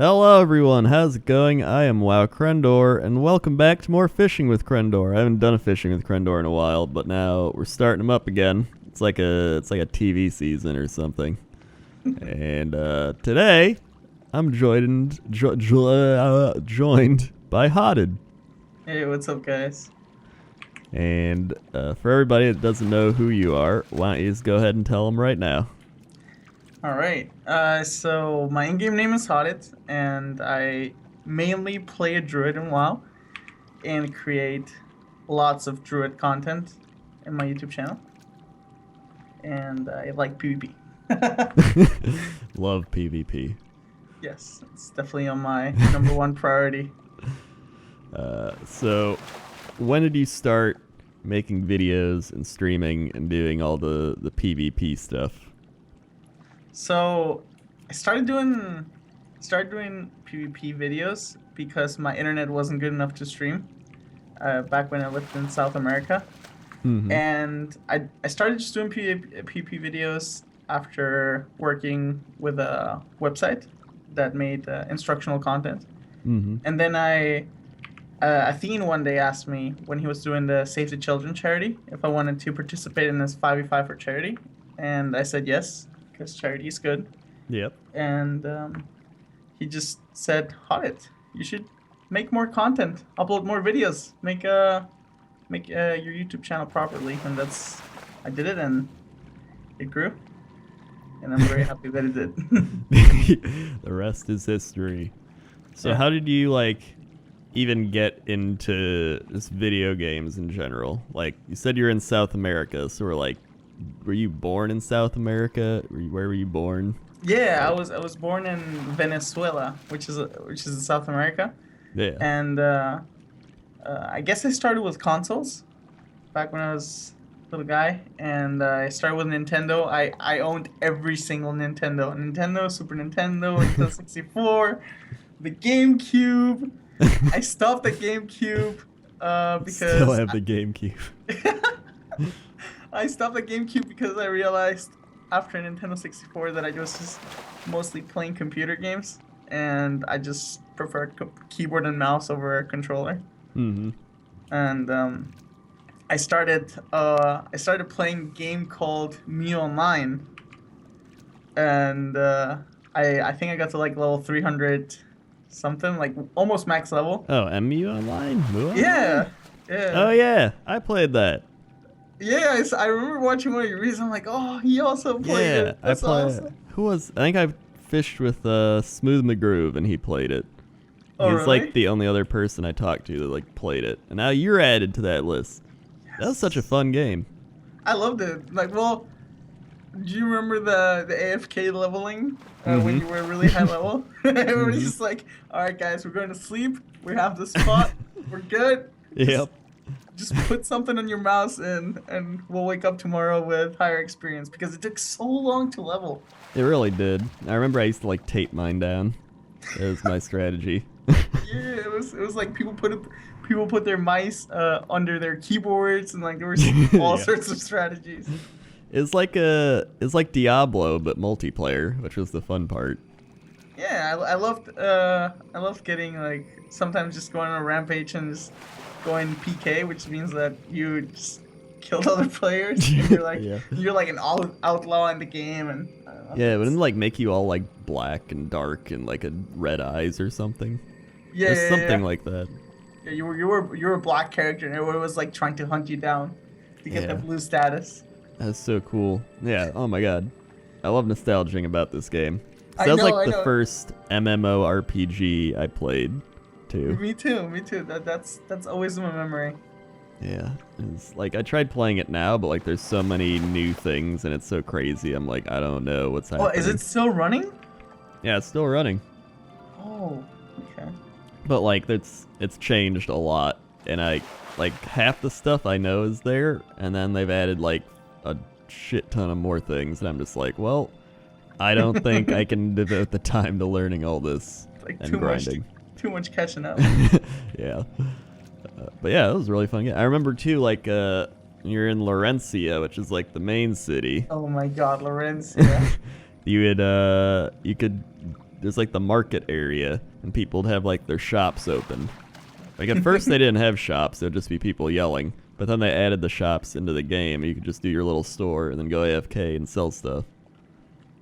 Hello everyone, how's it going? I am WoWcrendor, and welcome back to more Fishing with Crendor. I haven't done a Fishing with Crendor in a while, but now we're starting them up again. It's like a TV season or something. And today, I'm joined by Hotted. Hey, what's up, guys? And for everybody that doesn't know who you are, why don't you just go ahead and tell them right now? All right. So my in-game name is Hotted, and I mainly play a druid in WoW and create lots of druid content in my YouTube channel. And I like PvP. Love PvP. Yes, it's definitely on my number one priority. So, when did you start making videos and streaming and doing all the PvP stuff? So I started doing PvP videos because my internet wasn't good enough to stream back when I lived in South America. Mm-hmm. And I started just doing PvP videos after working with a website that made instructional content. Mm-hmm. And then Athene one day asked me when he was doing the Save the Children charity if I wanted to participate in this 5v5 for charity. And I said yes, because charity is good. Yep. And he just said, Hotted, you should make more content, upload more videos, make your YouTube channel properly. And I did it, and it grew. And I'm very happy that it did. The rest is history. So Yeah. how did you even get into just video games in general? Like, you said you're in South America, so were you born in South America? Where were you born? Yeah, I was born in Venezuela, which is in South America. Yeah. And I guess I started with consoles back when I was a little guy, and I started with Nintendo. I owned every single Nintendo, Super Nintendo, Nintendo 64, the GameCube. I stopped at GameCube because Still have the GameCube. I stopped at GameCube because I realized after Nintendo 64 that I was just mostly playing computer games, and I just preferred keyboard and mouse over a controller. Mm-hmm. And I started playing a game called Me Online, and I think I got to level 300 something, almost max level. Oh, MU Online? MU Yeah, Online? Oh yeah, I played that. Yeah, I remember watching one of your reviews. I'm like, oh, he also played it. That's awesome. I think I fished with Smooth McGroove, and he played it. Oh, He's really? the only other person I talked to that played it, and now you're added to that list. Yes. That was such a fun game. I loved it. Do you remember the AFK leveling when you were really high level? Everybody's just like, all right, guys, we're going to sleep. We have the spot. We're good. Yep. Just put something on your mouse and we'll wake up tomorrow with higher experience, because it took so long to level. It really did. I remember I used to tape mine down. That was my strategy. Yeah, it was like people put their mice under their keyboards, and there were all Yeah. sorts of strategies. It's like Diablo but multiplayer, which was the fun part. Yeah, I loved getting sometimes just going on a rampage and just going PK, which means that you just killed other players. And you're Yeah. you're like an outlaw in the game, and I don't know, Yeah, it wouldn't make you all black and dark and a red eyes or something. yeah, Just something like that. Yeah, you were a black character, and everyone was trying to hunt you down to get the Yeah. blue status. That's so cool. Yeah, oh my god. I love nostalging about this game. I That was know, I the know. first MMORPG I played, too. Me too. That's always in my memory. Yeah. It's I tried playing it now, but there's so many new things and it's so crazy. I'm I don't know what's happening. Oh, is it still running? Yeah, it's still running. Oh, okay. But it's changed a lot, and half the stuff I know is there, and then they've added a shit ton of more things, and I'm just well, I don't think I can devote the time to learning all this and grinding. Too much catching up. Yeah. But yeah, it was a really fun game. I remember too, you're in Laurencia, which is the main city. Oh my God, Lorenz. Yeah. You could there's like the market area, and people would have like their shops open. Like at first they didn't have shops; it would just be people yelling. But then they added the shops into the game, and you could just do your little store and then go AFK and sell stuff.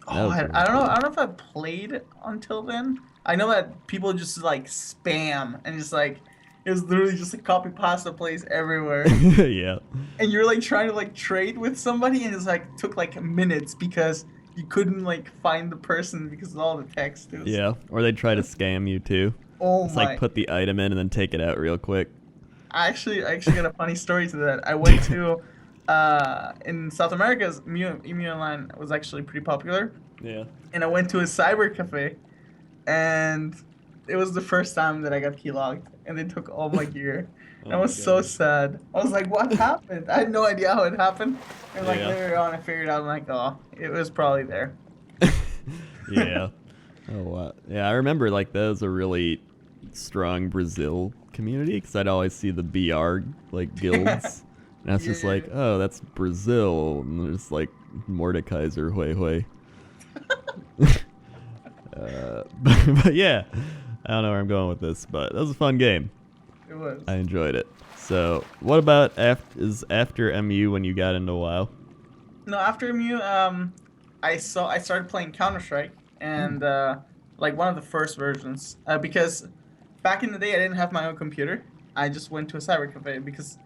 Oh, I don't know. I don't know if I played until then. I know that people just like spam and just like it was literally just a copy pasta place everywhere. Yeah. And you're like trying to like trade with somebody, and it's like took like minutes because you couldn't like find the person because of all the text. Yeah, or they'd try to scam you too. Oh It's my! like put the item in and then take it out real quick. I actually got a funny story to that. I went to in South America's Emu Online was actually pretty popular. Yeah. And I went to a cyber cafe, and it was the first time that I got keylogged, and they took all my gear. And I was so sad. I was like, "What happened?" I had no idea how it happened. And like later on, I figured out, I'm like, "Oh, it was probably there." Yeah. Oh wow. Yeah, I remember like that was a really strong Brazil community because I'd always see the BR like guilds, and I was just like, "Oh, that's Brazil," and there's like Mordekaiser, Hui. But yeah, I don't know where I'm going with this, but that was a fun game. It was. I enjoyed it. So, what about after MU when you got into WoW? No, after MU, I started playing Counter-Strike, and like one of the first versions, because back in the day I didn't have my own computer. I just went to a cyber cafe because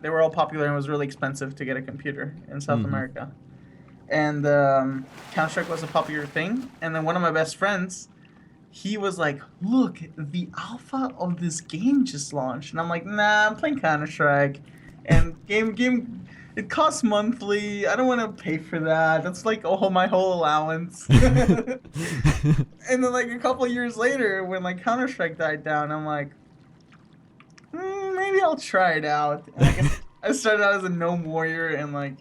they were all popular and it was really expensive to get a computer in South America. And Counter-Strike was a popular thing. And then one of my best friends, he was like, "Look, the alpha of this game just launched." And I'm like, "Nah, I'm playing Counter-Strike. And game, it costs monthly. I don't want to pay for that. That's like my whole allowance." And then like a couple of years later, when like Counter-Strike died down, I'm like, maybe I'll try it out. And I guess I started out as a gnome warrior, and like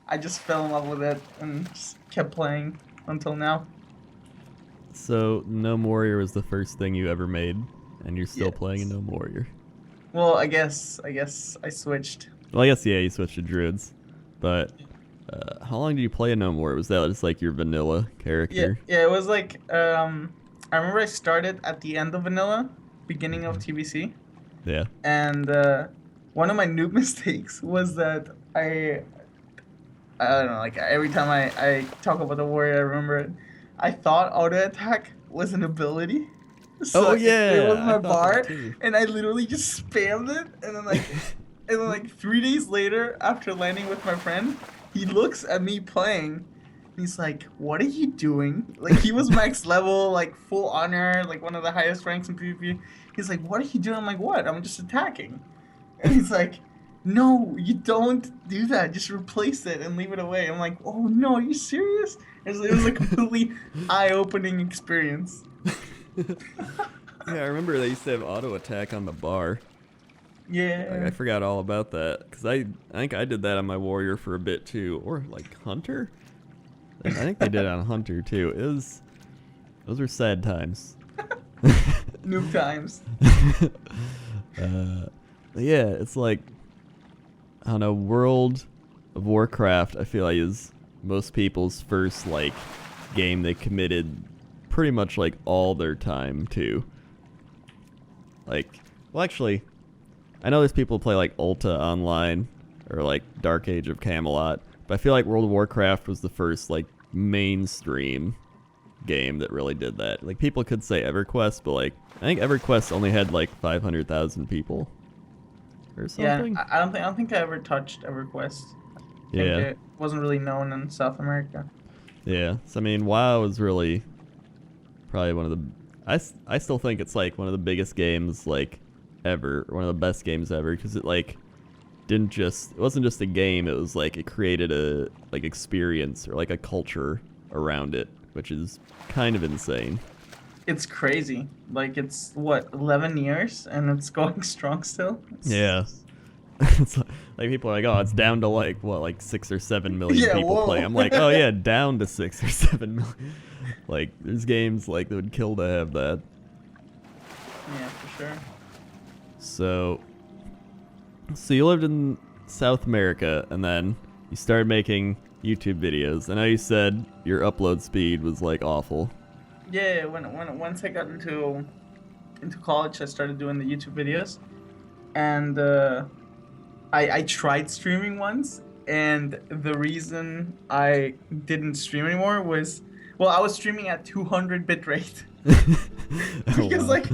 I just fell in love with it and just kept playing until now. So, Gnome Warrior was the first thing you ever made, and you're still playing a Gnome Warrior. Well, I guess I switched. Well, I guess, yeah, you switched to Druids. But, how long did you play a Gnome Warrior? Was that just like your vanilla character? Yeah, it was like, I remember I started at the end of vanilla, beginning of TBC. Yeah. And one of my noob mistakes was that I don't know, like every time I talk about the warrior, I remember it. I thought auto attack was an ability. So it was my bar, and I literally just spammed it, and then like 3 days later, after landing with my friend, he looks at me playing, and he's like, "What are you doing?" Like he was max level, like full honor, like one of the highest ranks in PvP. He's like, "What are you doing?" I'm like, "What? I'm just attacking." And he's like, "No, you don't do that. Just replace it and leave it away." I'm like, "Oh no, are you serious?" It was a completely eye-opening experience. Yeah, I remember they used to have auto attack on the bar. Yeah. Like, I forgot all about that because I think I did that on my warrior for a bit too, or like Hunter. I think they did it on Hunter too. Those were sad times. Noob times. Yeah, it's like, I don't know, World of Warcraft, I feel like is most people's first like game they committed pretty much like all their time to. Like, well actually, I know there's people who play like Ulta Online or like Dark Age of Camelot, but I feel like World of Warcraft was the first like mainstream game that really did that. Like people could say EverQuest, but like I think EverQuest only had like 500,000 people or something. Yeah, I don't think I ever touched EverQuest. I think it wasn't really known in South America. Yeah, so I mean, WoW is really probably one of the. I still think it's like one of the biggest games like ever, one of the best games ever, because it like it wasn't just a game. It was like it created a like experience or like a culture around it, which is kind of insane. It's crazy. Like it's what 11 years and it's going strong still. Yeah. It's like people are like, oh, it's down to like what, like 6 or 7 million people play. I'm like, oh yeah, down to 6 or 7 million. Like there's games like that would kill to have that. Yeah, for sure. So you lived in South America and then you started making YouTube videos. I know you said your upload speed was like awful. Yeah, once I got into college, I started doing the YouTube videos, and I tried streaming once, and the reason I didn't stream anymore was, well, I was streaming at 200 bitrate Oh because wow. like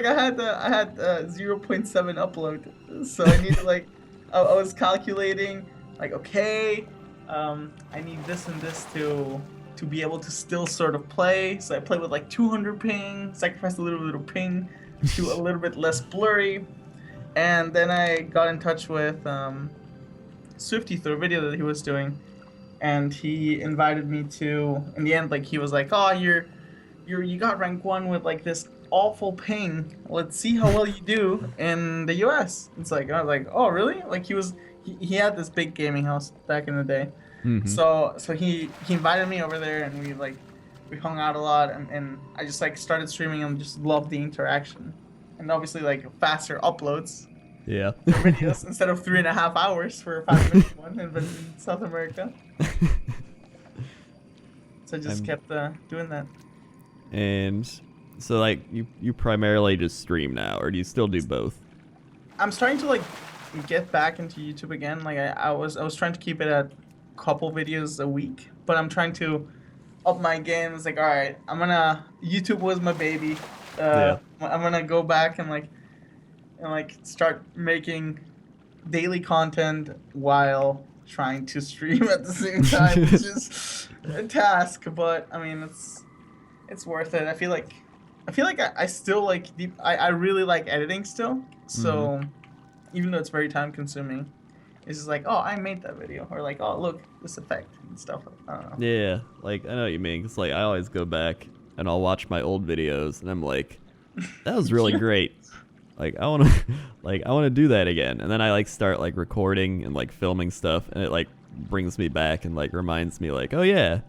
I had 0.7 upload, so I needed like I was calculating like, okay, I need this and this to be able to still sort of play. So I played with like 200 ping, sacrificed a little bit of ping to a little bit less blurry, and then I got in touch with Swifty through a video that he was doing, and he invited me to. In the end, like he was like, "Oh, you got rank one with like this awful ping. Let's see how well you do in the U.S." It's like I was like, "Oh, really?" Like he had this big gaming house back in the day, Hmm. so he invited me over there, and we hung out a lot, and I just like started streaming and just loved the interaction, and obviously like faster uploads Yeah. for videos instead of 3.5 hours for a 5 minute one in South America. So I just I'm, kept doing that. and so like you primarily just stream now, or do you still do both? I'm starting to like get back into YouTube again. Like I was trying to keep it at a couple videos a week, but I'm trying to up my game. It's like, all right, YouTube was my baby. Yeah. I'm gonna go back and like start making daily content while trying to stream at the same time, which is a task. But I mean, it's worth it. I feel like I still like I really like editing still. Hmm. So even though it's very time consuming, it's just like, oh, I made that video, or like, oh, look, this effect and stuff. I don't know. Yeah, like I know what you mean. Cause like I always go back and I'll watch my old videos, and I'm like, that was really great. Like I want to, like I want to do that again. And then I like start like recording and like filming stuff, and it like brings me back and like reminds me like, oh yeah,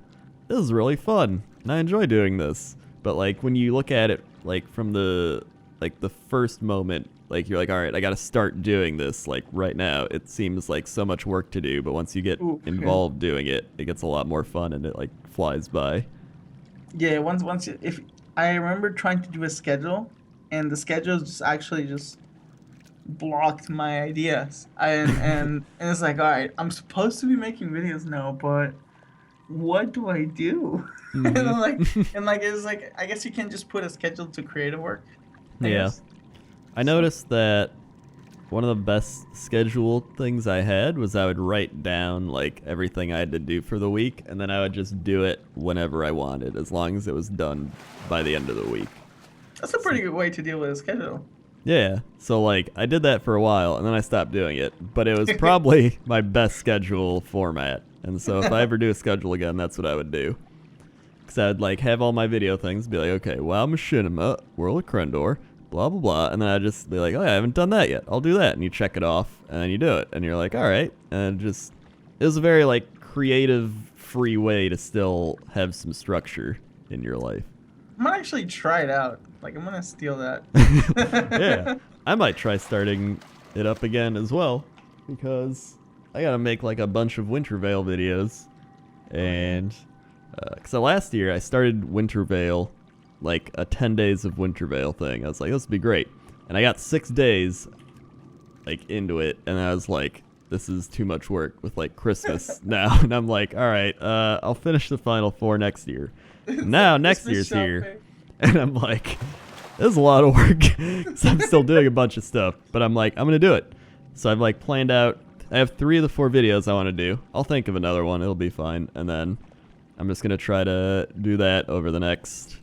this is really fun, and I enjoy doing this. But like when you look at it like from the first moment, like you're like, all right, I got to start doing this like right now. It seems like so much work to do, but once you get Ooh, yeah. involved doing it, it gets a lot more fun and it like flies by. Yeah, if I remember trying to do a schedule, and the schedule just actually just blocked my ideas. And it's like, all right, I'm supposed to be making videos now, but what do I do? and Hmm. I'm like, it's like, I guess you can just put a schedule to creative work, I Yeah, guess. I So noticed that one of the best scheduled things I had was I would write down like everything I had to do for the week, and then I would just do it whenever I wanted, as long as it was done by the end of the week. that's a So, pretty good way to deal with a schedule. yeah, so like I did that for a while, and then I stopped doing it, but it was probably my best schedule format. And so if I ever do a schedule again, that's what I would do. Because I would like have all my video things, be like, okay, WoW Machinima, World of Crendor, blah blah blah, and then I'd just be like, oh yeah, I haven't done that yet. I'll do that, and you check it off, and then you do it, and you're like, all right, and it was a very like creative, free way to still have some structure in your life. I'm gonna actually try it out. Like, I'm gonna steal Yeah, that. I might try starting it up again as well, because I gotta make like a bunch of Winter Veil videos, Oh yeah. and because last year I started Winter Veil, like a 10 days of Winter Veil thing. I was like, this would be great, and I got 6 days like into it, and I was like, this is too much work with like Christmas now, and I'm like, all right, I'll finish the final four next year. It's Now like next Christmas year's here, shopping. and I'm like, this is a lot of work. So I'm still doing a bunch of stuff, but I'm like, I'm gonna do it. So I've like planned out. I have 3 of the 4 videos I want to do. I'll think of another one. It'll be fine, and then I'm just gonna try to do that over the next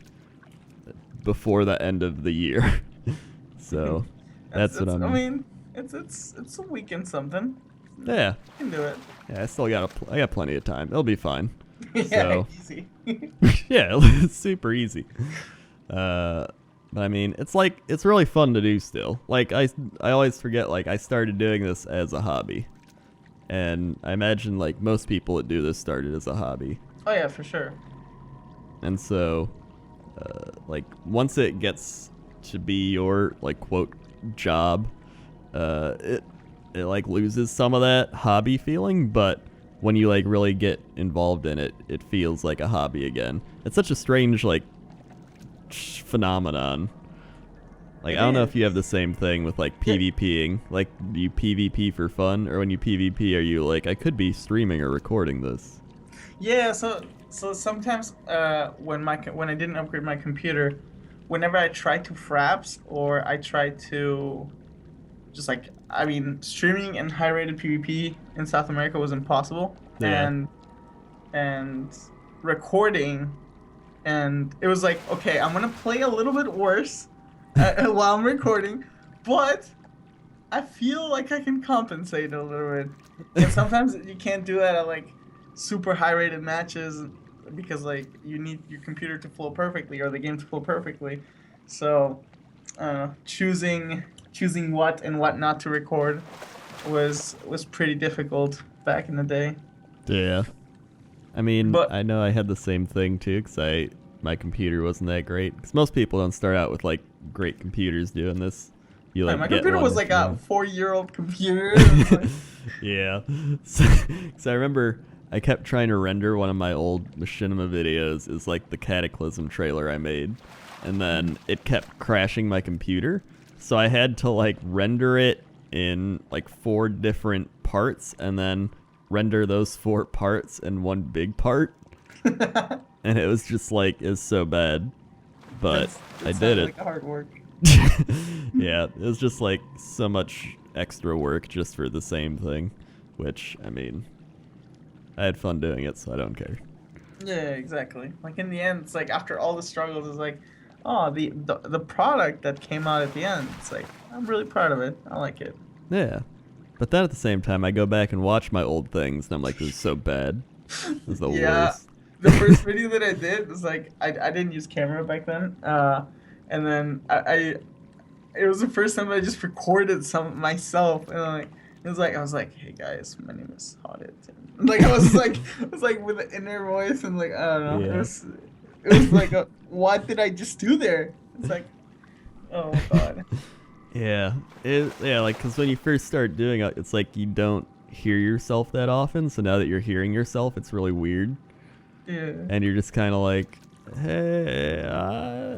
before the end of the year. So that's what I I'm. mean, it's a week and something. Yeah, You can do it. yeah. I still got I got plenty of time. It'll be fine. Yeah, So easy. yeah, it's super easy. But I mean, it's like it's really fun to do still. Like I always forget like I started doing this as a hobby, and I imagine like most people that do this started as a hobby, Oh yeah, for sure. and so like once it gets to be your like quote job, it like loses some of that hobby feeling, but when you like really get involved in it, it feels like a hobby again. It's such a strange like phenomenon. Like, It I don't know is. if you have the same thing with, like, Yeah. PvPing. Like, do you PvP for fun? Or when you PvP, are you like, I could be streaming or recording this? Yeah, so sometimes when I didn't upgrade my computer, whenever I tried to fraps or I tried to just like I mean streaming and high rated PvP in South America was impossible, Yeah. and recording, and it was like, okay, I'm gonna play a little bit worse while I'm recording, but I feel like I can compensate a little bit. And sometimes you can't do that at like super high rated matches because like you need your computer to flow perfectly or the game to flow perfectly. So choosing what and what not to record was pretty difficult back in the day. Yeah. I mean, But I know I had the same thing too, because my computer wasn't that great. Because most people don't start out with like great computers doing this. You like my get computer one was if like you a want. 4-year-old computer. It was like, Yeah. So I remember I kept trying to render one of my old machinima videos as like the Cataclysm trailer I made, and then it kept crashing my computer. So I had to like render it in like 4 different parts, and then render those 4 parts in one big part. And it was just like, it was so bad, but I did it. Like hard work. Yeah, it was just like so much extra work just for the same thing, which, I mean, I had fun doing it, so I don't care. Yeah, exactly. Like in the end, it's like after all the struggles, it's like, oh, the product that came out at the end. It's like I'm really proud of it. I like it. Yeah. But then at the same time, I go back and watch my old things, and I'm like, this is so bad. This is the Yeah, worst. the first video that I did was like I didn't use camera back then, and then I it was the first time I just recorded some myself, and like I was like, hey guys, my name is Hotted. Like I was like with an inner voice and like I don't know, Yeah. it was like what did I just do there? It's like, oh god. Yeah, like, because when you first start doing it, it's like you don't hear yourself that often, so now that you're hearing yourself, it's really weird, Yeah. and you're just kind of like, hey,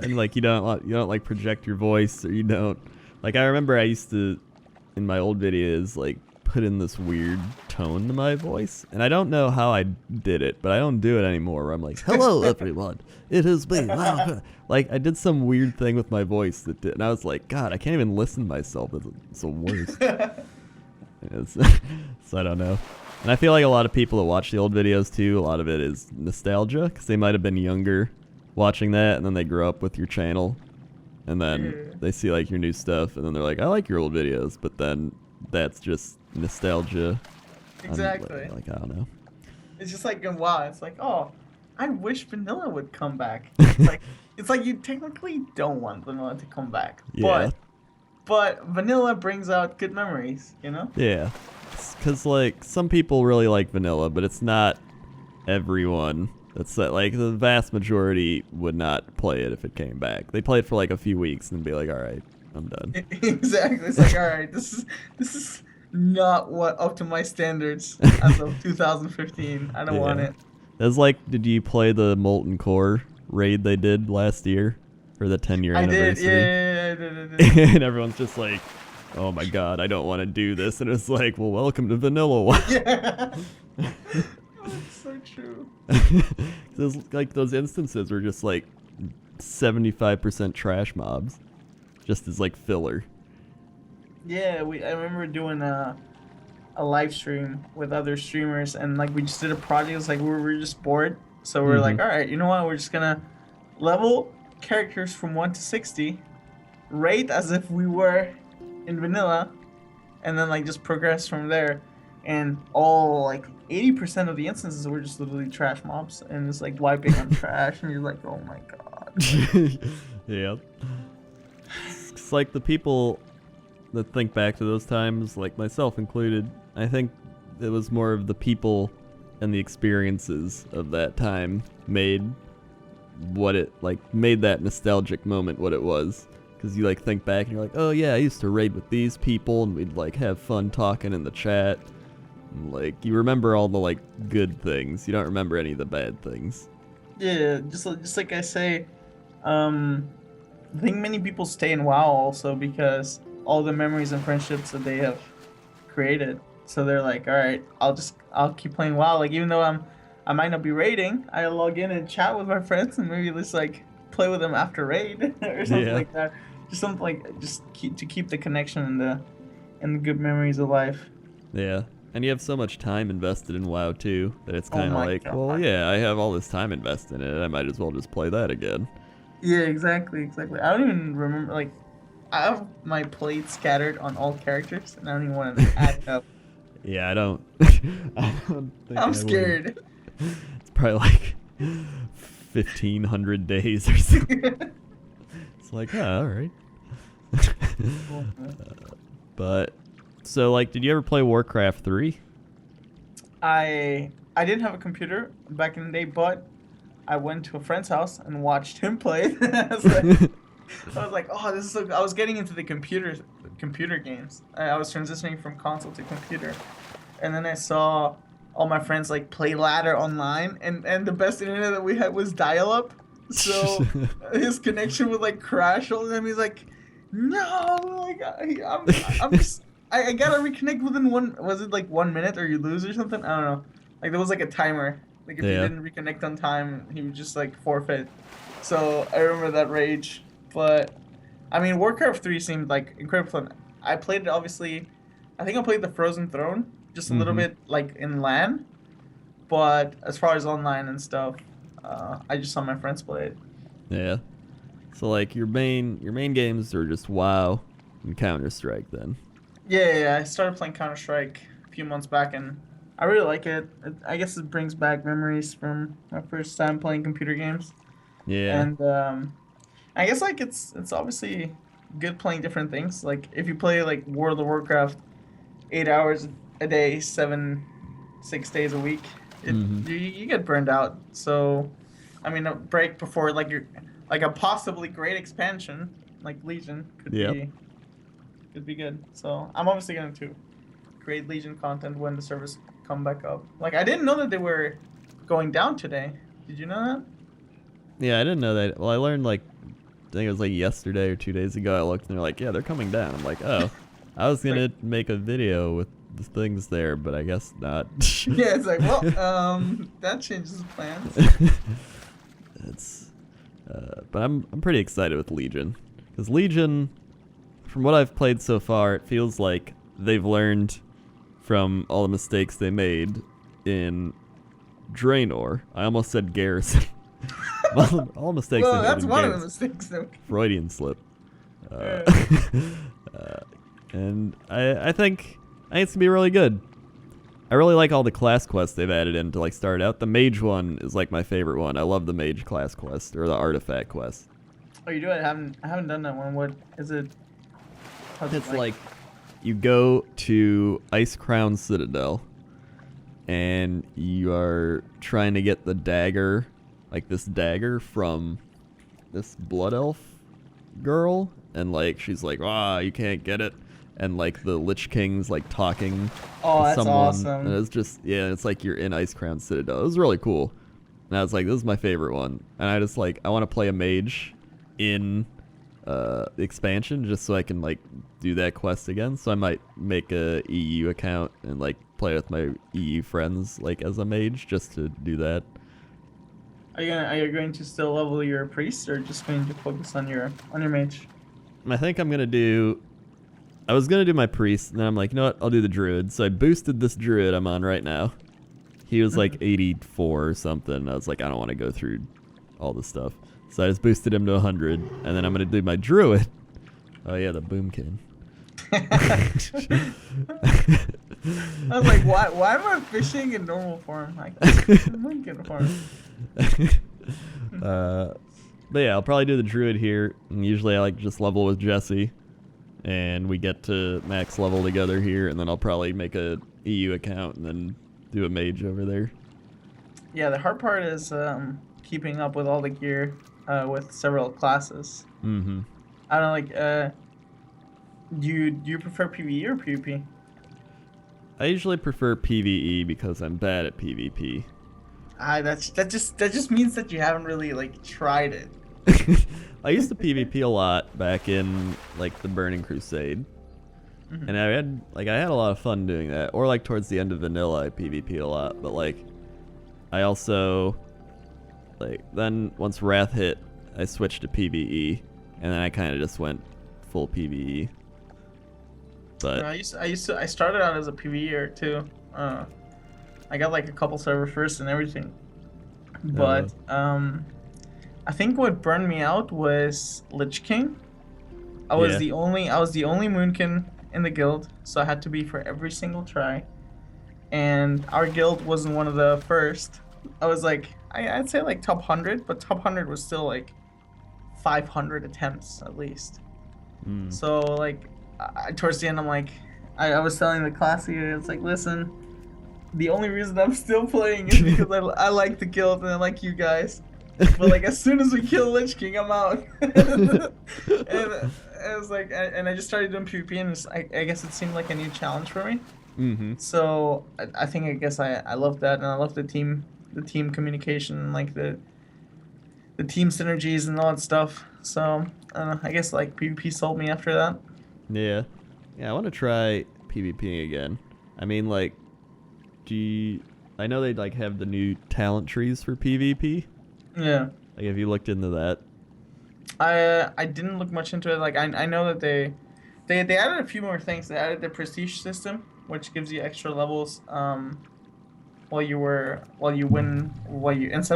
and like you don't like project your voice, or you don't, like, I remember I used to, in my old videos, like, put in this weird tone to my voice, and I don't know how I did it, but I don't do it anymore, where I'm like, hello everyone, it is me. Like, I did some weird thing with my voice that did, and I was like, God, I can't even listen to myself. It's the worst. So I don't know. And I feel like a lot of people that watch the old videos too, a lot of it is nostalgia, because they might have been younger watching that, and then they grew up with your channel, and then they see like your new stuff, and then they're like, I like your old videos, but then that's just nostalgia. Exactly. Like, I don't know. It's just like wow. It's like, oh, I wish vanilla would come back. It's like you technically don't want vanilla to come back, Yeah. but vanilla brings out good memories, you know? Yeah. Because, like, some people really like vanilla, but it's not everyone. It's like the vast majority would not play it if it came back. They play it for like a few weeks and be like, all right, I'm done. Exactly. It's like, all right, this is not what up to my standards as of 2015. I don't want Yeah. it. That's like, did you play the Molten Core raid they did last year for the 10-year I did. anniversary? Yeah, I did. And everyone's just like, oh my god, I don't want to do this. And it's like, well, welcome to Vanilla WoW. Yeah. That's so true. Like, those instances were just like 75% trash mobs, just as like filler. Yeah, I remember doing a live stream with other streamers, and like we just did a project. It was like we were just bored, so we were like, all right, you know what? We're just gonna level characters from 1 to 60, rate as if we were in vanilla, and then like just progress from there. And all like 80% of the instances were just literally trash mobs, and it's like wiping on trash, and you're like, oh my god. Yeah. It's like the people that think back to those times, like myself included, I think it was more of the people and the experiences of that time made that nostalgic moment what it was. Because you like think back and you're like, oh yeah, I used to raid with these people, and we'd like have fun talking in the chat. And, like, you remember all the like good things. You don't remember any of the bad things. Yeah, just like I say, I think many people stay in WoW also because all the memories and friendships that they have created. So they're like, all right, I'll keep playing WoW. Like even though I might not be raiding, I log in and chat with my friends and maybe just like play with them after raid or something Yeah. like that. Just something like just keep the connection and the good memories alive. Yeah. And you have so much time invested in WoW too that it's Oh kind of my like, well, god. yeah, I have all this time invested in it. I might as well just play that again. Yeah, exactly, exactly. I don't even remember like I have my plate scattered on all characters and I don't even want to add it up. Yeah, I don't. I don't think I'm I would. scared. It's probably like 1,500 days or something. It's like, oh, all right. But so, like, did you ever play Warcraft 3? I didn't have a computer back in the day, but I went to a friend's house and watched him play. I was like, oh, this is so. I was getting into the computer games. I was transitioning from console to computer, and then I saw all my friends like play ladder online, and the best internet that we had was dial up. So his connection would like crash all the time. He's like, no, like I'm just I gotta reconnect within one. Was it like 1 minute or you lose or something? I don't know. Like there was like a timer. Like if you Yeah. didn't reconnect on time, he would just like forfeit. So I remember that rage. But I mean, Warcraft 3 seemed like incredible fun. I played it obviously. I think I played the Frozen Throne just a little Mm-hmm. bit like in LAN, but as far as online and stuff, I just saw my friends play it. Yeah. So, like, your main games are just WoW and Counter Strike. Then. Yeah, I started playing Counter Strike a few months back, and I really like it. I guess it brings back memories from my first time playing computer games, Yeah. and I guess like it's obviously good playing different things. Like if you play like World of Warcraft 8 hours a day, 6 days a week, it Mm-hmm. you get burned out. So, I mean, a break before like your like a possibly great expansion like Legion Yep. could be good. So I'm obviously going to create Legion content when the servers come back up. Like I didn't know that they were going down today. Did you know that? Yeah, I didn't know that. Well, I learned like I think it was like yesterday or 2 days ago. I looked and they're like, yeah, they're coming down. I'm like, oh, I was Like gonna make a video with the things there, but I guess not. yeah, it's like well, that changes plans. It's, but I'm pretty excited with Legion because Legion, from what I've played so far, it feels like they've learned from all the mistakes they made in Draenor. I almost said Garrison. all mistakes they Well, made that's in one of the Garrison. mistakes. Though. Freudian slip. Uh, Yeah. uh, and I think it's gonna be really good. I really like all the class quests they've added in to like start out. The mage one is like my favorite one. I love the mage class quest or the artifact quest. Oh, you do it? I haven't done that one. What is it? How's it It's like you go to Ice Crown Citadel and you are trying to get the dagger, like this dagger from this blood elf girl, and like she's like, ah, you can't get it, and like the Lich King's like talking Oh, to that's someone, awesome. and it's just it's like you're in Ice Crown Citadel. It was really cool, and I was like, this is my favorite one, and I just like I want to play a mage in the expansion just so I can like do that quest again. So I might make a EU account and like play with my EU friends like as a mage just to do that. Are you going to still level your priest or just going to focus on your mage? I think I'm gonna do. I was gonna do my priest, and then I'm like, you know what? I'll do the druid. So I boosted this druid I'm on right now. He was like 84 or something. I was like, I don't want to go through all this stuff. So I just boosted him to 100, and then I'm gonna do my druid. Oh yeah, the boomkin. I was like, why am I fishing in normal form? Like, Lincoln form. But yeah, I'll probably do the druid here. And usually I like just level with Jesse, and we get to max level together here, and then I'll probably make a EU account and then do a mage over there. Yeah, the hard part is keeping up with all the gear with several classes. Mm-hmm. I don't know, like, do you prefer PvE or PvP? I usually prefer PvE because I'm bad at PvP. That just means that you haven't really like tried it. I used to PvP a lot back in like the Burning Crusade, and I had a lot of fun doing that. Or like towards the end of vanilla, I PvP'd a lot. But like I also like then once Wrath hit, I switched to PvE, and then I kind of just went full PvE. But I started out as a PvEer too. I got like a couple server first and everything, but I think what burned me out was Lich King. I was the only Moonkin in the guild, so I had to be for every single try. And our guild wasn't one of the first. I was like, I'd say like top 100, but top 100 was still like 500 attempts at least. So like, towards the end, I'm like, I was telling the class here, it's like, listen, the only reason I'm still playing is because I like the guild and I like you guys. But like as soon as we kill Lich King, I'm out. And I was like, and I just started doing PvP, and I guess it seemed like a new challenge for me. So I think I guess I love that, and I love the team communication, and like the team synergies and all that stuff. So I don't know. I guess like PvP sold me after that. yeah, I want to try PvPing again. I mean, like, I know they like have the new talent trees for PvP. Yeah. Like, have you looked into that? I didn't look much into it. Like I know that they added a few more things. They added the prestige system, which gives you extra levels instead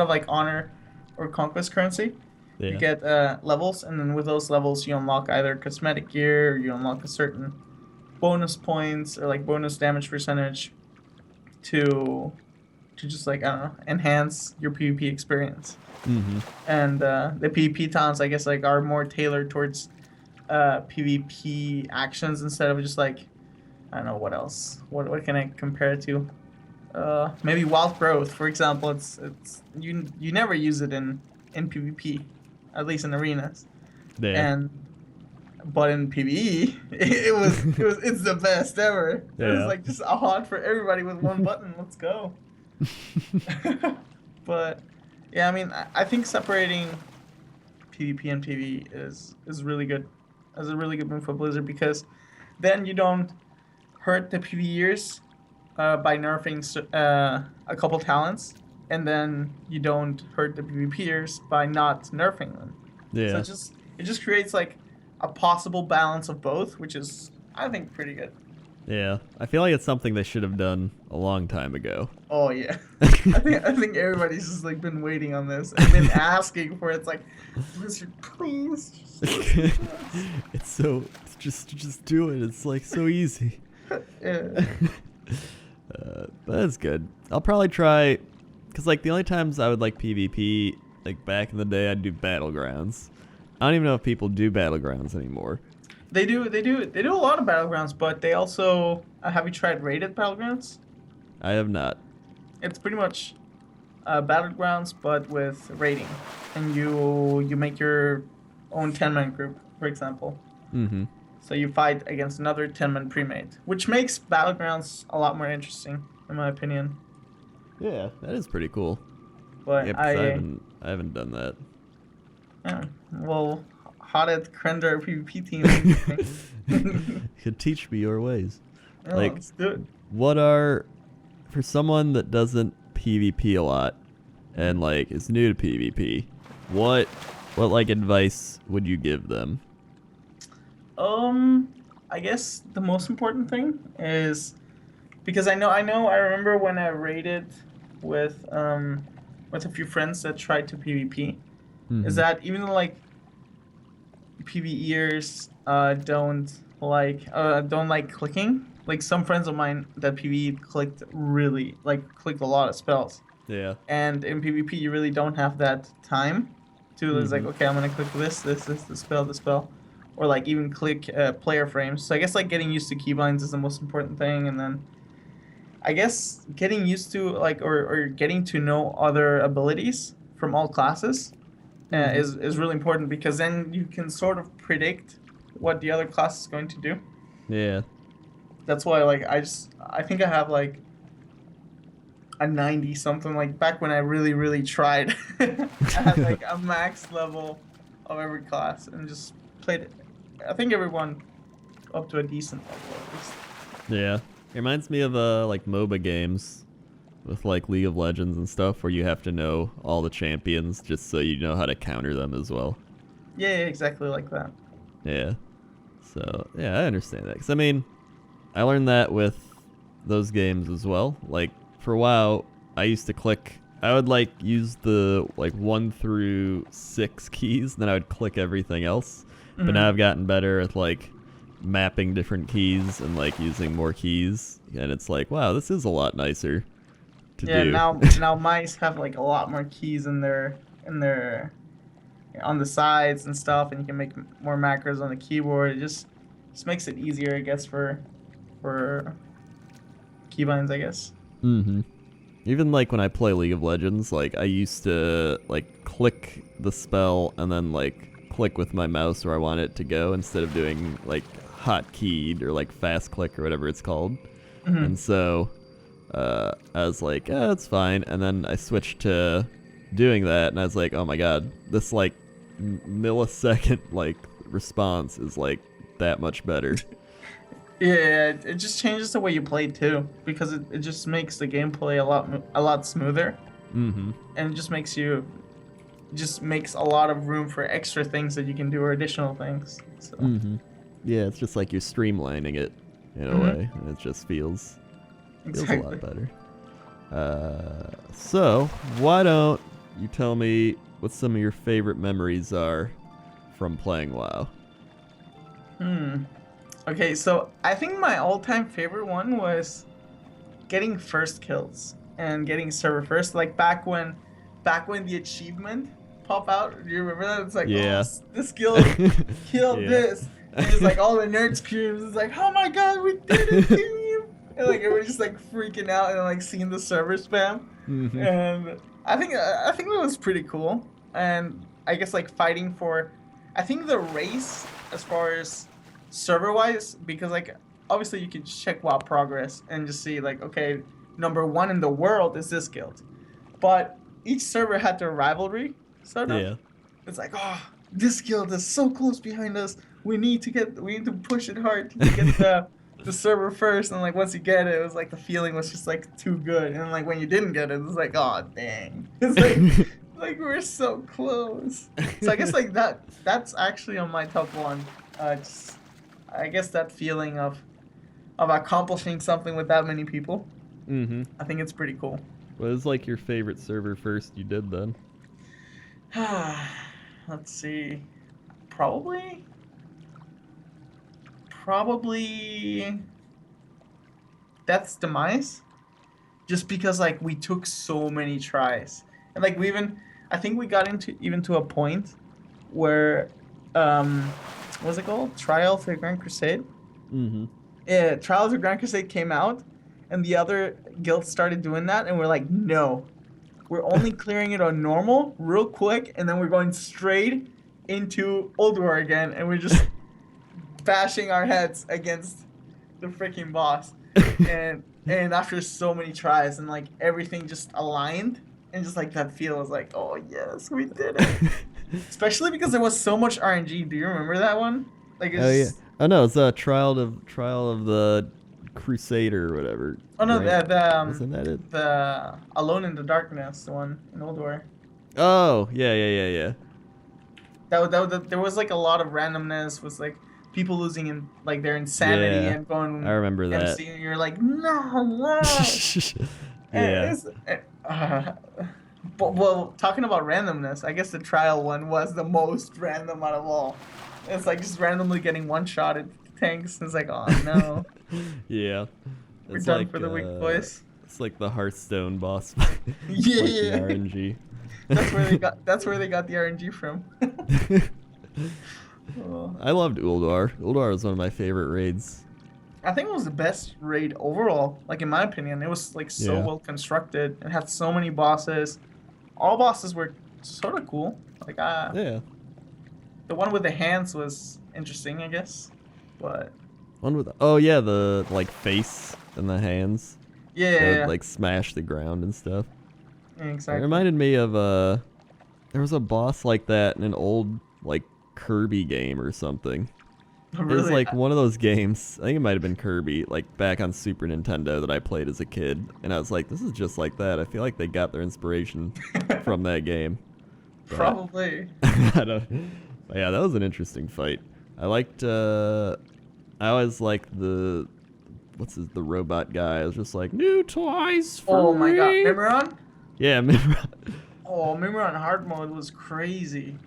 of like honor or conquest currency, you get levels, and then with those levels you unlock either cosmetic gear, or you unlock a certain bonus points or like bonus damage percentage to just like, I don't know, enhance your PvP experience. And the PvP talents, I guess, like are more tailored towards PvP actions instead of just like, I don't know what else. What can I compare it to? Maybe wild growth, for example. It's you never use it in PvP, at least in arenas. But in PvE, it's the best ever. It was like just a hot for everybody with one button. Let's go. But yeah, I mean, I think separating PvP and PvE is really good. It's a really good move for Blizzard, because then you don't hurt the PvEers by nerfing a couple talents, and then you don't hurt the PvPers by not nerfing them. Yeah. So it just creates like a possible balance of both, which is, I think, pretty good. Yeah, I feel like it's something they should have done a long time ago. Oh yeah, I think everybody's just like been waiting on this and been asking for it. It's like, Blizzard, please. Just do it. It's like so easy. Yeah. But that's good. I'll probably try, because like the only times I would like PvP, like back in the day, I'd do Battlegrounds. I don't even know if people do Battlegrounds anymore. They do a lot of Battlegrounds, but they also have you tried rated Battlegrounds? I have not. It's pretty much Battlegrounds, but with rating, and you make your own 10-man group, for example. So you fight against another 10-man pre-made, which makes Battlegrounds a lot more interesting, in my opinion. Yeah, that is pretty cool. But yeah, I haven't done that. Yeah, well, Hotted89 PvP team. Could teach me your ways. Yeah, like, let's do it. What are, for someone that doesn't PvP a lot and like is new to PvP, what like advice would you give them? I guess the most important thing is, because I remember when I raided with a few friends that tried to PvP, is that even though like PvEers don't like clicking, like some friends of mine that PvE clicked a lot of spells. Yeah. And in PvP you really don't have that time to it's like, okay, I'm gonna click this spell, or like even click player frames. So I guess like getting used to keybinds is the most important thing, and then I guess getting used to like or getting to know other abilities from all classes is really important, because then you can sort of predict what the other class is going to do. Yeah. That's why like I think I have like a 90 something, like back when I really tried. I had like a max level of every class and just played it. I think everyone up to a decent level at least. Yeah. It reminds me of like MOBA games with like League of Legends and stuff where you have to know all the champions just so you know how to counter them as well. Yeah, exactly like that. Yeah. So, yeah, I understand that. 'Cause I mean, I learned that with those games as well. Like for WoW, I used to click. I would like use the like 1 through 6 keys, then I would click everything else. But now I've gotten better at like mapping different keys and like using more keys, and it's like, wow, this is a lot nicer to Yeah, do. now mice have like a lot more keys in their on the sides and stuff, and you can make more macros on the keyboard. It just makes it easier, I guess, for keybinds, I guess. Mm-hmm. Even like when I play League of Legends, like I used to like click the spell and then like click with my mouse where I want it to go instead of doing like hotkeyed or like fast click or whatever it's called. Mm-hmm. And so I was like, yeah, it's fine. And then I switched to doing that, and I was like, oh my god, this like millisecond like response is like that much better. Yeah, it just changes the way you play too, because it just makes the gameplay a lot smoother, Mm-hmm. and it just makes a lot of room for extra things that you can do or additional things. So. Mm-hmm. Yeah, it's just like you're streamlining it in a way, and it just feels Exactly. a lot better. So why don't you tell me what some of your favorite memories are from playing WoW? Okay, so I think my all-time favorite one was getting first kills and getting server first. Like back when the achievement pop out. Do you remember that? It's like, Yeah. oh, this guild killed Yeah. this. And it's like all the nerd screams. It's like, oh my god, we did it, team! And like everybody's just like freaking out and like seeing the server spam. Mm-hmm. And I think that was pretty cool. And I guess like fighting for, I think the race as far as server wise, because like obviously you can check WoW progress and just see like, okay, number 1 in the world is this guild, but each server had their rivalry sort of. Yeah. It's like, oh, this guild is so close behind us. We need to push it hard to get the server first. And like once you get it, it was like the feeling was just like too good. And like when you didn't get it, it was like, oh dang. It's like like we're so close. So I guess like that's actually on my top one. Just, I guess that feeling of accomplishing something with that many people. Mm-hmm. I think it's pretty cool. What is like your favorite server first you did then? Let's see. Probably Death's Demise. Just because like we took so many tries. And like I think we got to a point where what's it called? Trial of the Grand Crusade? Mm-hmm. Yeah, Trial of the Grand Crusade came out and the other guilds started doing that, and we're like, no. We're only clearing it on normal, real quick, and then we're going straight into Old War again, and we're just bashing our heads against the freaking boss. And after so many tries and like everything just aligned, and just like that feel was like, oh yes, we did it. Especially because there was so much RNG. Do you remember that one? Like it's Oh yeah. Oh no, it's Trial of the Crusader or whatever. Oh no, right? Wasn't that it? The Alone in the Darkness, the one in Old War. Oh yeah. There was like a lot of randomness. Was like people losing like their insanity Yeah, and going. I remember that. MC, and you're like, no, why? Yeah. But well, talking about randomness, I guess the trial one was the most random out of all. It's like just randomly getting one shot at tanks. It's like, oh no. Yeah. We're It's done like, for the weak boys. It's like the Hearthstone boss. Yeah, like yeah. The RNG. That's where they got the RNG from. Oh. I loved Uldar. Uldar was one of my favorite raids. I think it was the best raid overall. Like in my opinion, it was like so well constructed. It had so many bosses. All bosses were sort of cool. Like Yeah. the one with the hands was interesting, I guess. But One with the like face and the hands. yeah, That would, yeah. like smash the ground and stuff. Exactly. It reminded me of there was a boss like that in an old like Kirby game or something. It was Really? like one of those games. I think it might have been Kirby, like back on Super Nintendo that I played as a kid, and I was like, this is just like that. I feel like they got their inspiration from that game. But Probably. I don't. But yeah, that was an interesting fight. I liked. I always liked the the robot guy. I was just like, new toys for Oh my god, me." Mimiron? Yeah, Mimron. Oh, Mimiron hard mode was crazy.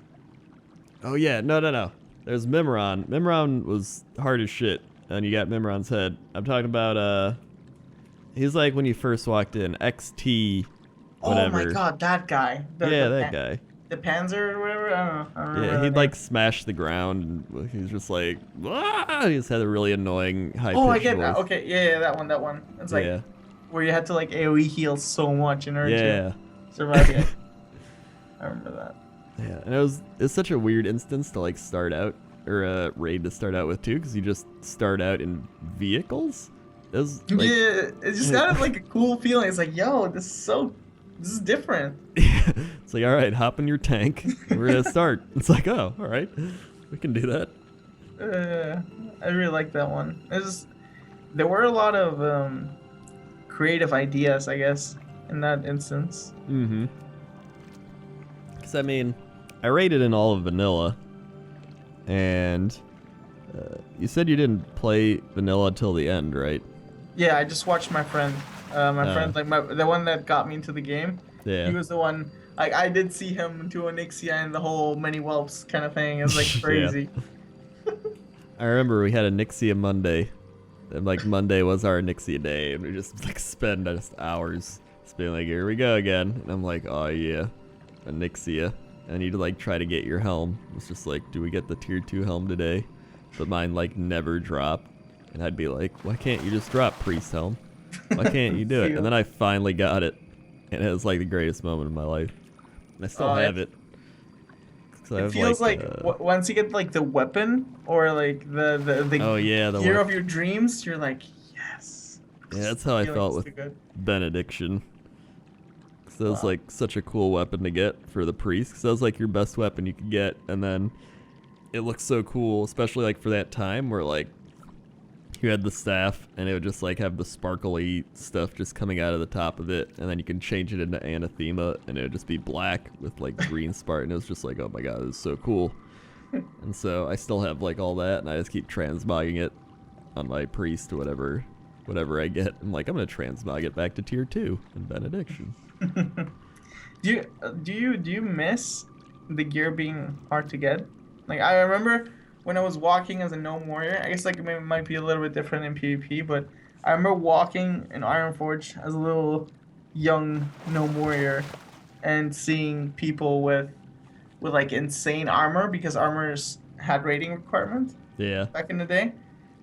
Oh yeah, no. There's Mimiron. Mimiron was hard as shit, and you got Mimiron's head. I'm talking about he's like when you first walked in, XT, whatever. Oh my god, that guy. That guy. The Panzer or whatever? I don't know. I don't remember Yeah, the he'd name. like smash the ground, and he's just like, ah! He just had a really annoying high pitch Oh, I get voice. that. Okay, yeah, that one. It's like Yeah. where you had to like AoE heal so much in order Yeah. to survive it. I remember that. Yeah, and it's such a weird instance to like start out, or a raid to start out with too, because you just start out in vehicles. It was, like, Yeah, it just sounded like a cool feeling. It's like, yo, this is different. it's like, all right, hop in your tank. We're gonna start. It's like, oh, all right, we can do that. I really like that one. There were a lot of creative ideas, I guess, in that instance. Mm-hmm. Because I mean, I rated in all of vanilla, and you said you didn't play vanilla till the end, right? Yeah, I just watched my friend. My friend, like the one that got me into the game. Yeah. He was the one. Like I did see him do an Ixia and the whole many whelps kind of thing. It was like crazy. I remember we had a Nixia Monday, and like Monday was our Nixia day, and we just like spend just hours just being like, here we go again, and I'm like, oh yeah, a Nixia, and you'd like try to get your helm. It's just like, do we get the tier 2 helm today? But mine like never dropped, and I'd be like, why can't you just drop priest helm? Why can't you do it? And then I finally got it, and it was like the greatest moment of my life. And I still have it. It feels like once you get like the weapon or like the oh yeah, the gear of your dreams, you're like, yes. Yeah, that's how I felt with good. Benediction. So it was like such a cool weapon to get for the priest. Because that was like your best weapon you could get, and then it looks so cool, especially like for that time where like you had the staff and it would just like have the sparkly stuff just coming out of the top of it, and then you can change it into anathema and it would just be black with like green Spartan. It was just like, oh my god, this is so cool. And so I still have like all that, and I just keep transmogging it on my priest, whatever I get. I'm like, I'm gonna transmog it back to tier 2 in Benediction. Do you miss the gear being hard to get? Like I remember when I was walking as a gnome warrior, I guess like it might be a little bit different in PvP, but I remember walking in Ironforge as a little young gnome warrior and seeing people with like insane armor, because armors had rating requirements Yeah. back in the day.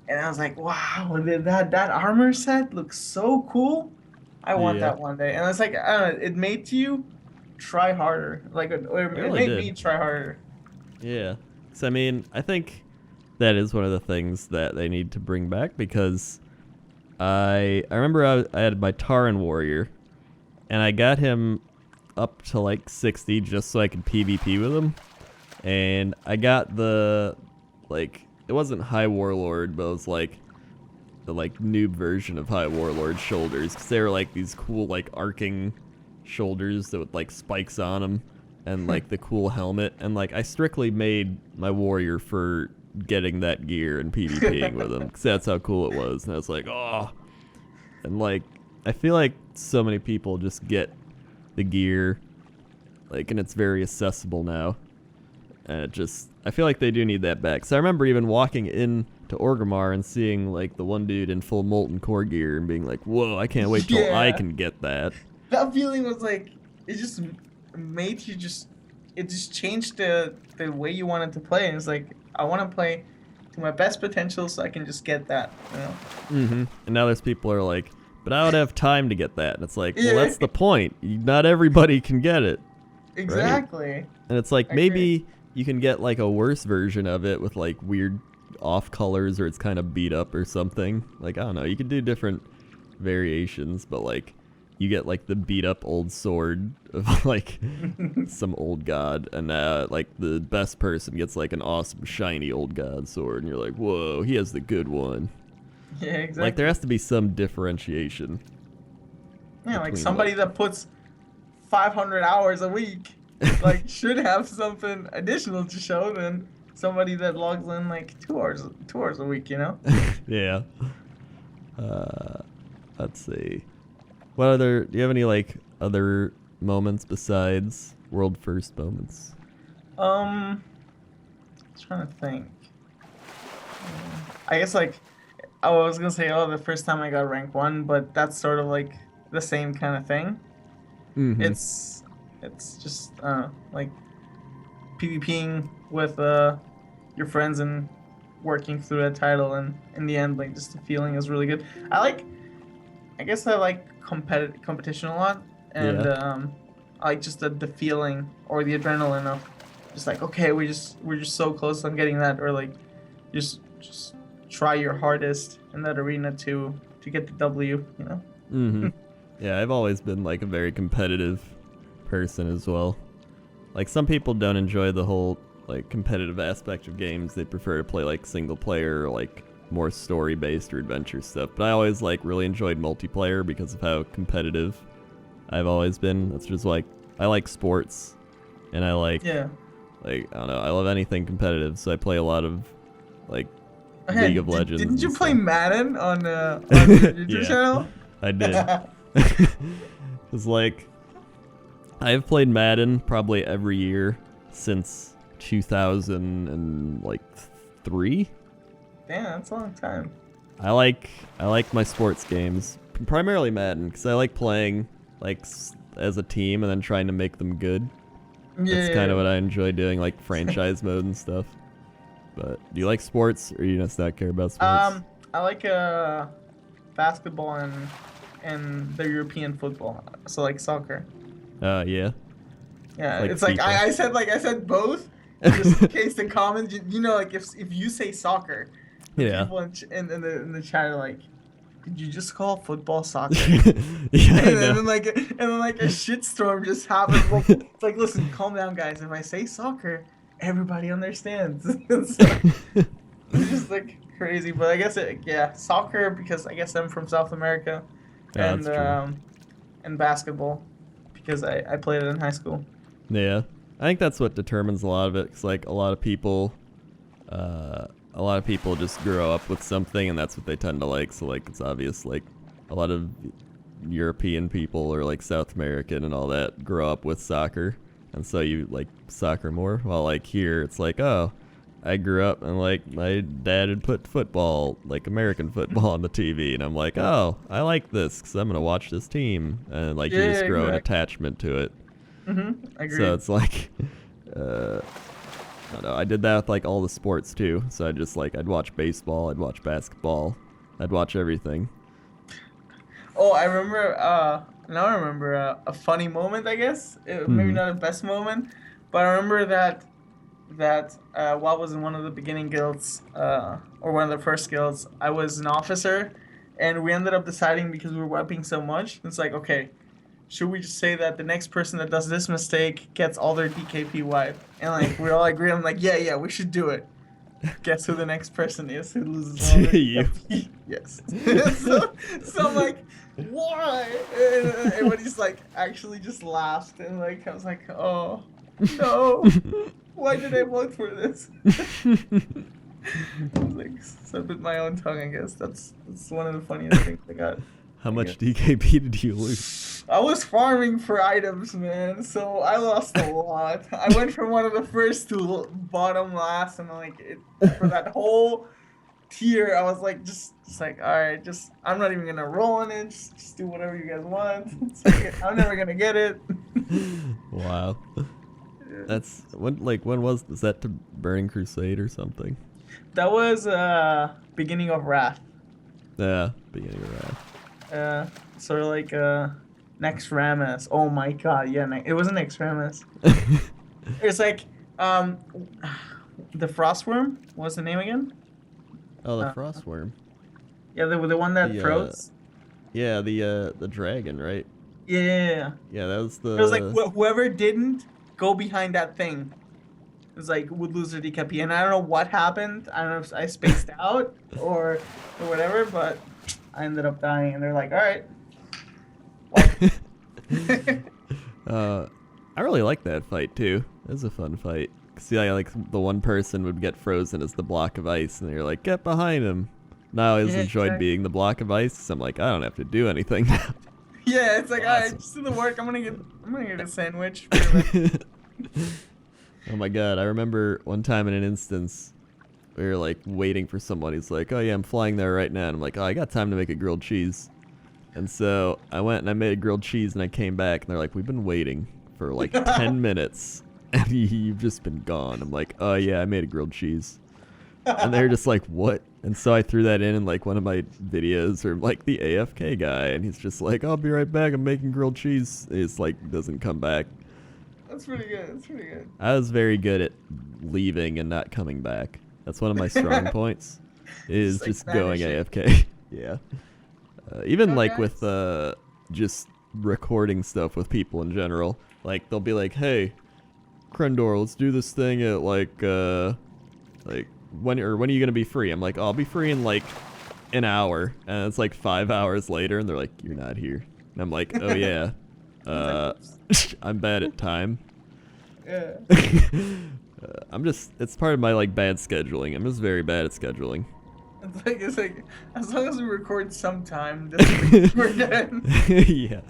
And I was like, wow, that armor set looks so cool. I want Yeah. that one day. And it's like, I don't know, it made you try harder. Like, it really made did. me try harder. Yeah. So I mean, I think that is one of the things that they need to bring back, because I remember I had my Taran warrior, and I got him up to like 60 just so I could PvP with him. And I got the, like, it wasn't High Warlord, but it was like the like noob version of High Warlord shoulders, because they were like these cool like arcing shoulders that with like spikes on them, and like the cool helmet. And like I strictly made my warrior for getting that gear and PvPing with him, because that's how cool it was. And I was like, oh. And like I feel like so many people just get the gear, like, and it's very accessible now. And it just, I feel like they do need that back. So I remember even walking in to Orgrimmar and seeing like the one dude in full molten core gear and being like, whoa, I can't wait till I can get that. That feeling was like, it just made you it just changed the way you wanted to play. And it's like, I want to play to my best potential so I can just get that, you know? Mm-hmm. And now there's people who are like, but I don't have time to get that. And it's like, well, Yeah. that's the point. Not everybody can get it. Exactly. And it's like, I maybe agree. you can get like a worse version of it with like weird off colors, or it's kind of beat up or something. Like, I don't know, you could do different variations, but like you get like the beat up old sword of like some old god, and like the best person gets like an awesome shiny old god sword, and you're like, whoa, he has the good one. Yeah, exactly. Like there has to be some differentiation. Yeah, like somebody that puts 500 hours a week, like should have something additional to show than somebody that logs in like 2 hours a week, you know? Yeah. Let's see. What other? Do you have any like other moments besides world first moments? Trying to think. I guess like I was gonna say, oh, the first time I got rank 1, but that's sort of like the same kind of thing. Mm-hmm. It's just like PvPing with your friends and working through a title, and in the end, like just the feeling is really good. I guess I like competition a lot, and Yeah. I like just the feeling or the adrenaline of just like, okay, we're just so close on getting that, or like just try your hardest in that arena to get the W, you know. Mm-hmm. Yeah, I've always been like a very competitive person as well. Like some people don't enjoy the whole like competitive aspect of games. They prefer to play like single player or like more story based or adventure stuff. But I always like really enjoyed multiplayer because of how competitive I've always been. That's just like I like sports, and I like Yeah. like I don't know, I love anything competitive. So I play a lot of like Okay, League of Legends. Didn't you and play stuff. Madden on your YouTube Yeah. channel? I did. It's like I've played Madden probably every year since 2003. Damn, that's a long time. I like my sports games, primarily Madden, because I like playing like as a team and then trying to make them good. That's kind of what I enjoy doing, like franchise mode and stuff. But do you like sports, or do you just not care about sports? I like basketball and the European football. So like soccer. Yeah. Yeah, Like it's like FIFA. I said both, just in case the comments, you know, like if you say soccer, the Yeah. people in the chat are like, could you just call football soccer? Yeah, I And know. then like a shitstorm just happens. Like, it's like, listen, calm down, guys. If I say soccer, everybody understands. So, it's just like crazy. But I guess yeah, soccer, because I guess I'm from South America, Yeah, and that's true. and basketball because I played it in high school. Yeah, I think that's what determines a lot of it. Cause like a lot of people just grow up with something, and that's what they tend to like. So like it's obvious, like a lot of European people or like South American and all that grow up with soccer, and so you like soccer more. While like here, it's like, oh, I grew up and like my dad had put football, like American football, on the TV, and I'm like, oh, I like this because I'm gonna watch this team, and like you Yeah, just grow an exactly. attachment to it. I agree. So it's like, I don't know. I did that with like all the sports too. So I just like I'd watch baseball, I'd watch basketball, I'd watch everything. Oh, I remember. Now I remember a funny moment. I guess maybe Hmm. not a best moment, but I remember that while I was in one of the beginning guilds, or one of the first guilds, I was an officer, and we ended up deciding because we were wiping so much. It's like, okay, should we just say that the next person that does this mistake gets all their DKP wiped? And like we all agreed. I'm like, yeah, we should do it. Guess who the next person is who loses all their You. DKP? Yes. So I'm like, why? And everybody's like actually just laughed, and like I was like, oh no, why did I vote for this? Like slip with my own tongue, I guess. That's one of the funniest things I got. How I much guess. DKP did you lose? I was farming for items, man, so I lost a lot. I went from one of the first to bottom last, and like for that whole tier, I was like, just like, all right, just I'm not even gonna roll on it. Just do whatever you guys want. It's like, I'm never gonna get it. Wow. That's when was that to Burning Crusade or something? That was beginning of Wrath. Yeah, beginning of that. Sort of like next Rammus. Oh my god, yeah, it wasn't next Rammus. It's like the Frostworm. What's the name again? Oh, the Uh, Frostworm. yeah, the one that The froze. yeah, the dragon, right? Yeah. Yeah, that was It was like the. whoever didn't go behind that thing, it was like would lose their DKP. And I don't know what happened. I don't know if I spaced out or whatever, but I ended up dying. And they're like, all right, wipe. uh, I really like that fight too. It was a fun fight. Cause yeah, like the one person would get frozen as the block of ice, and you're like, get behind him. Now I always Yeah, enjoyed exactly. being the block of ice. So I'm like, I don't have to do anything now. Yeah, it's like, all right, Awesome. just do the work. I'm gonna get a sandwich for a bit. Oh my god, I remember one time in an instance we were like waiting for someone. He's like, oh yeah, I'm flying there right now. And I'm like, oh, I got time to make a grilled cheese. And so I went and I made a grilled cheese and I came back and they're like, we've been waiting for like 10 minutes and you've just been gone. I'm like, oh yeah, I made a grilled cheese. And they're just like, what? And so I threw that in like one of my videos or like the AFK guy. And he's just like, I'll be right back. I'm making grilled cheese. It's like, doesn't come back. That's pretty good. That's pretty good. I was very good at leaving and not coming back. That's one of my strong points. Is Like just going vanishing. AFK. Yeah. Even Oh, like with guys. just recording stuff with people in general. Like they'll be like, "Hey, Crendor, let's do this thing at like when are you gonna be free?" I'm like, "Oh, I'll be free in like an hour," and it's like 5 hours later, and they're like, "You're not here," and I'm like, "Oh yeah, uh, I'm bad at time." Yeah. It's part of my like bad scheduling. I'm just very bad at scheduling. It's like as long as we record sometime, doesn't mean we're done. Yeah.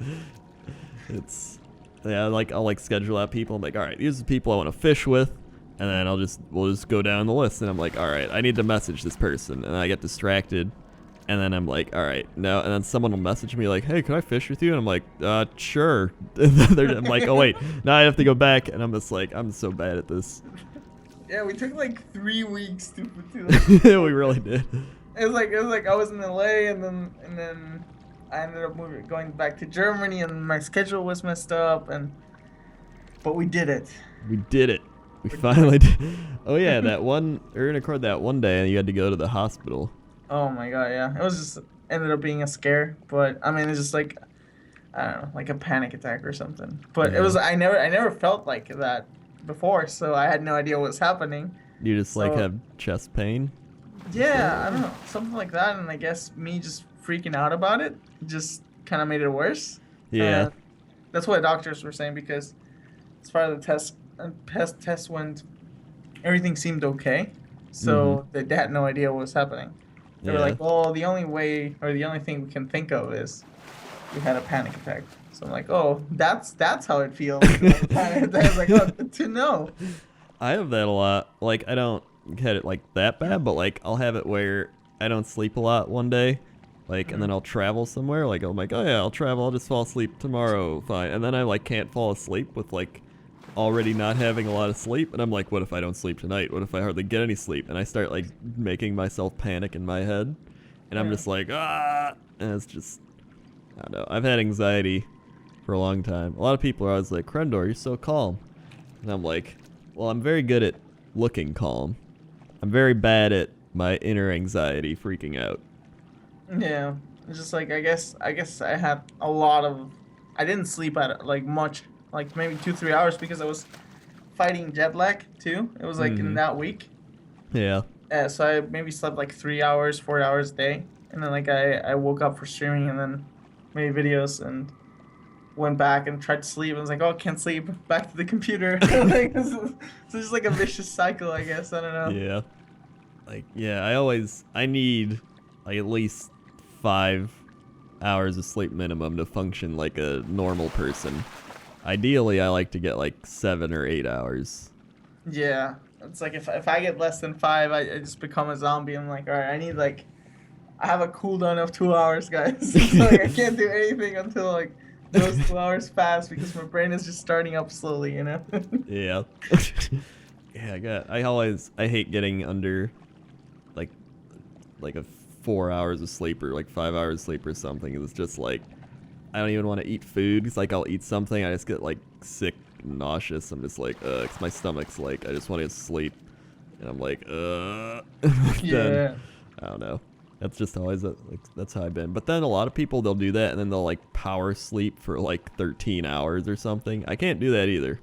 It's yeah, like I'll like schedule out people. I'm like, all right, these are the people I want to fish with, and then we'll just go down the list. And I'm like, all right, I need to message this person, and I get distracted, and then I'm like, all right, no, and then someone will message me like, hey, can I fish with you? And I'm like, sure. I'm like, oh wait, now I have to go back, and I'm just like, I'm so bad at this. Yeah, we took like 3 weeks to We really did. it was like I was in LA and then I ended up going back to Germany and my schedule was messed up but we did it. We did it. We finally did. Oh yeah, that one. We were gonna record that one day, and you had to go to the hospital. Oh my god, yeah. It was just ended up being a scare, but I mean it's just like I don't know, like a panic attack or something. But it Yeah. was I never felt like that before, so I had no idea what was happening. You just like So- have chest pain. Yeah, I don't know, something like that, and I guess me just freaking out about it just kind of made it worse. Yeah. And that's what doctors were saying because as far as the test went, everything seemed okay. So they had no idea what was happening. They were Yeah. like, "Well, the only way or the only thing we can think of is we had a panic attack." So I'm like, "Oh, that's how it feels." I was like, "Oh, good to know." I have that a lot. Like I don't get it like that bad, but like I'll have it where I don't sleep a lot one day, like, and then I'll travel somewhere. Like I'm like, oh yeah, I'll travel. I'll just fall asleep tomorrow, fine. And then I like can't fall asleep with like already not having a lot of sleep, and I'm like, what if I don't sleep tonight? What if I hardly get any sleep? And I start like making myself panic in my head, and I'm Yeah. just like, ah, and it's just, I don't know. I've had anxiety for a long time. A lot of people are always like, Crendor, you're so calm, and I'm like, well, I'm very good at looking calm. I'm very bad at my inner anxiety freaking out. Yeah, it's just like I guess I had a lot of. I didn't sleep at like much, like maybe 2-3 hours because I was fighting jet lag too. It was like in Mhm. that week. Yeah. So I maybe slept like 3 hours, 4 hours a day, and then like I woke up for streaming and then made videos and went back and tried to sleep and was like, oh, can't sleep. Back to the computer. Like, so it's just like a vicious cycle, I guess. I don't know. Yeah. Like, yeah, I need like at least 5 hours of sleep minimum to function like a normal person. Ideally, I like to get like 7 or 8 hours. Yeah, it's like if I get less than 5, I just become a zombie. I'm like, all right, I have a cooldown of 2 hours, guys. So like, I can't do anything until like those 2 hours pass because my brain is just starting up slowly, you know. Yeah. Yeah, I hate getting under like a 4 hours of sleep or like 5 hours of sleep or something. It's just like I don't even want to eat food. It's like I'll eat something, I just get like sick, nauseous. I'm just like, 'cause my stomach's like I just want to sleep, and I'm like, Yeah. I don't know. That's just always like that's how I've been. But then a lot of people they'll do that and then they'll like power sleep for like 13 hours or something. I can't do that either.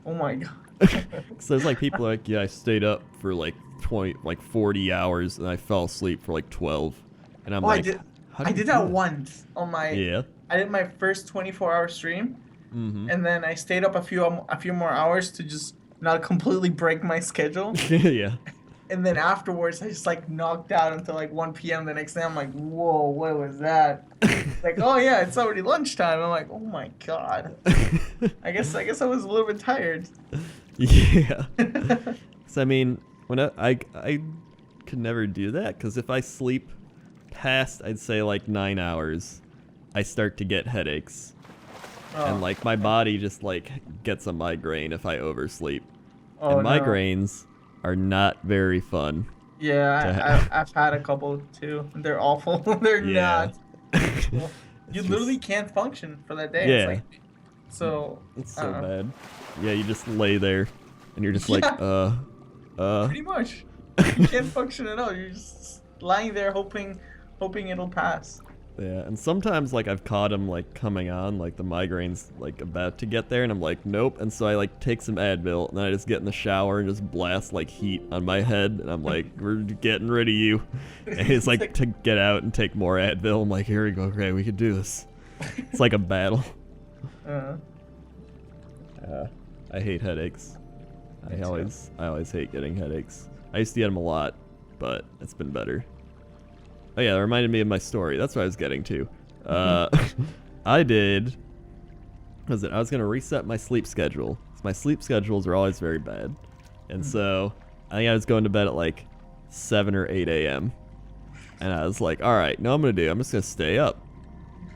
Oh my god. So there's like people like, yeah, I stayed up for like 40 hours and I fell asleep for like 12. And I'm like, I did that once on my. Yeah. I did my first 24-hour stream, Mm-hmm. and then I stayed up a few more hours to just not completely break my schedule. Yeah. And then afterwards, I just like knocked out until like 1 p.m. the next day. I'm like, whoa, what was that? Like, oh yeah, it's already lunchtime. I'm like, oh my god. I guess I was a little bit tired. Yeah. So I mean, when I could never do that because if I sleep past, I'd say like 9 hours, I start to get headaches, and like my body just like gets a migraine if I oversleep. Oh, and migraines are not very fun. Yeah, I've had a couple too. They're awful. They're not. You literally can't function for that day. Yeah. It's so bad. Yeah, you just lay there, and you're just like, Pretty much. You can't function at all. You're just lying there hoping it'll pass. Yeah, and sometimes like I've caught him like coming on, like the migraine's like about to get there, and I'm like, nope. And so I like take some Advil, and then I just get in the shower and just blast like heat on my head, and I'm like, we're getting rid of you. And he's like to get out and take more Advil. I'm like, here we go, okay, we could do this. It's like a battle. I hate headaches. I always hate getting headaches. I used to get them a lot, but it's been better. Oh yeah, that reminded me of my story. That's what I was getting to. I was gonna reset my sleep schedule. My sleep schedules are always very bad. And so I think I was going to bed at like 7 or 8 a.m. And I was like, all right, no, I'm just gonna stay up.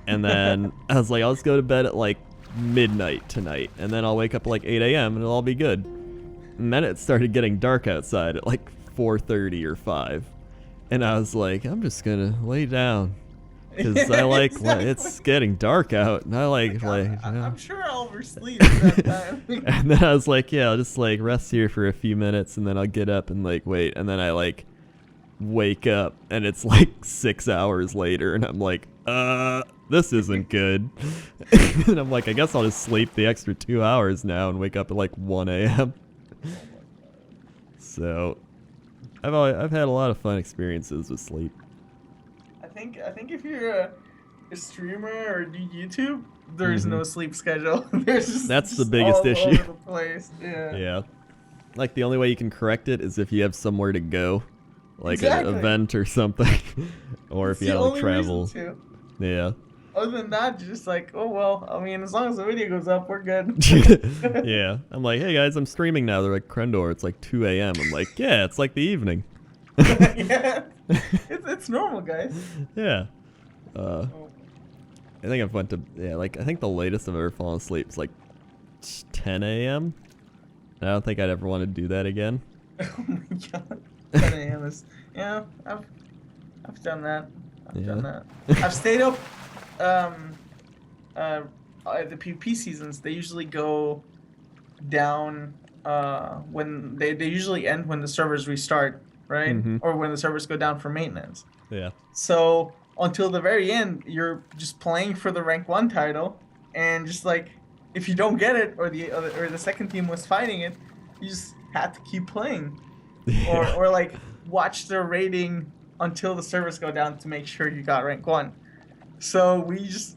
And then I was like, I'll just go to bed at like midnight tonight. And then I'll wake up at like 8 a.m. and it'll all be good. And then it started getting dark outside at like 4:30 or 5. And I was like, I'm just gonna lay down, because I like it's getting dark out, and I like I'm sure I'll oversleep at that time. And then I was like, yeah, I'll just like rest here for a few minutes, and then I'll get up and like wait, and then I like wake up, and it's like 6 hours later, and I'm like, this isn't good. And I'm like, I guess I'll just sleep the extra 2 hours now and wake up at like 1 a.m. So. I've had a lot of fun experiences with sleep. I think if you're a streamer or do YouTube, there's no sleep schedule. That's the biggest issue. All over the place. Yeah. Yeah. Like the only way you can correct it is if you have somewhere to go, like an event or something, or if you gotta like, travel. Yeah. Other than that, you're just like, oh well. I mean, as long as the video goes up, we're good. Yeah. I'm like, hey guys, I'm streaming now. They're like, Crendor, it's like 2 a.m. I'm like, yeah, it's like the evening. Yeah. It's normal, guys. Yeah. I think I've went to I think the latest I've ever fallen asleep is like 10 a.m. I don't think I'd ever want to do that again. Oh my god. 10 a.m. is I've done that. I've done that. I've stayed up. The PvP seasons, they usually go down when they usually end when the servers restart, right? Or when the servers go down for maintenance. Yeah. So until the very end, you're just playing for the rank 1 title, and just like if you don't get it, or the second team was fighting it, you just had to keep playing, or like watch their rating until the servers go down to make sure you got rank 1. So we just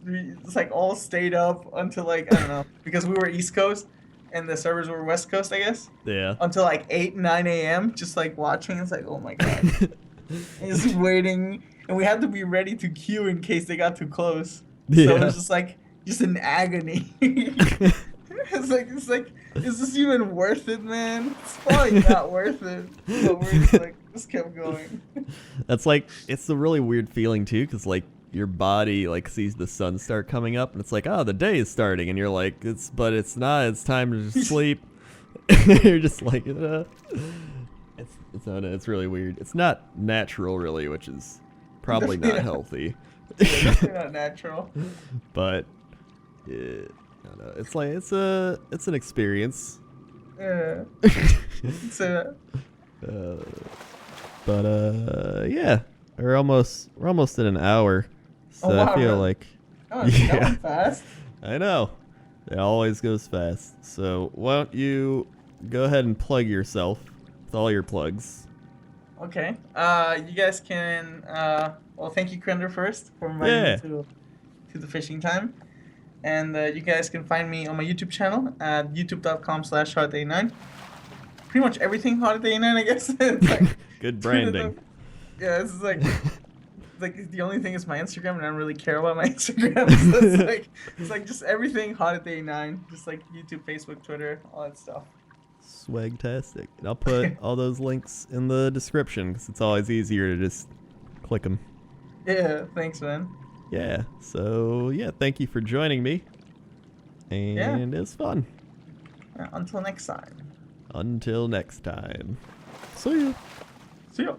like all stayed up until like, I don't know, because we were East Coast and the servers were West Coast, I guess. Yeah. Until like 8, 9 a.m. just like watching. It's like, oh my god. And just waiting, and we had to be ready to queue in case they got too close. Yeah. So it was just like an agony. It's like is this even worth it, man? It's probably not worth it. But we're just kept going. That's like, it's a really weird feeling too, because like your body like sees the sun start coming up, and it's like, oh, the day is starting, and you're like, but it's not. It's time to sleep. You're just like, it's really weird. It's not natural, really, which is probably not healthy. Yeah, definitely not natural. But yeah, I don't know. It's like it's an experience. Yeah. Yeah. Yeah. we're almost at an hour, so Oh, wow, I feel really? like Oh, it's going fast. I know it always goes fast. So why don't you go ahead and plug yourself with all your plugs? Okay. You guys can. Well, thank you, Crendor, first for inviting me Yeah, to the fishing time. And you guys can find me on my YouTube channel at youtube.com/hotted89. Pretty much everything Hotted89, I guess. It's like good two to branding. them. Yeah, this is like the only thing is my Instagram, and I don't really care about my Instagram. So it's like just everything Hotted89, just like YouTube, Facebook, Twitter, all that stuff. Swagtastic. And I'll put all those links in the description because it's always easier to just click them. Yeah, thanks, man. Yeah. So yeah, thank you for joining me, Yeah. and it's fun. Until next time. Until next time. See ya. See ya.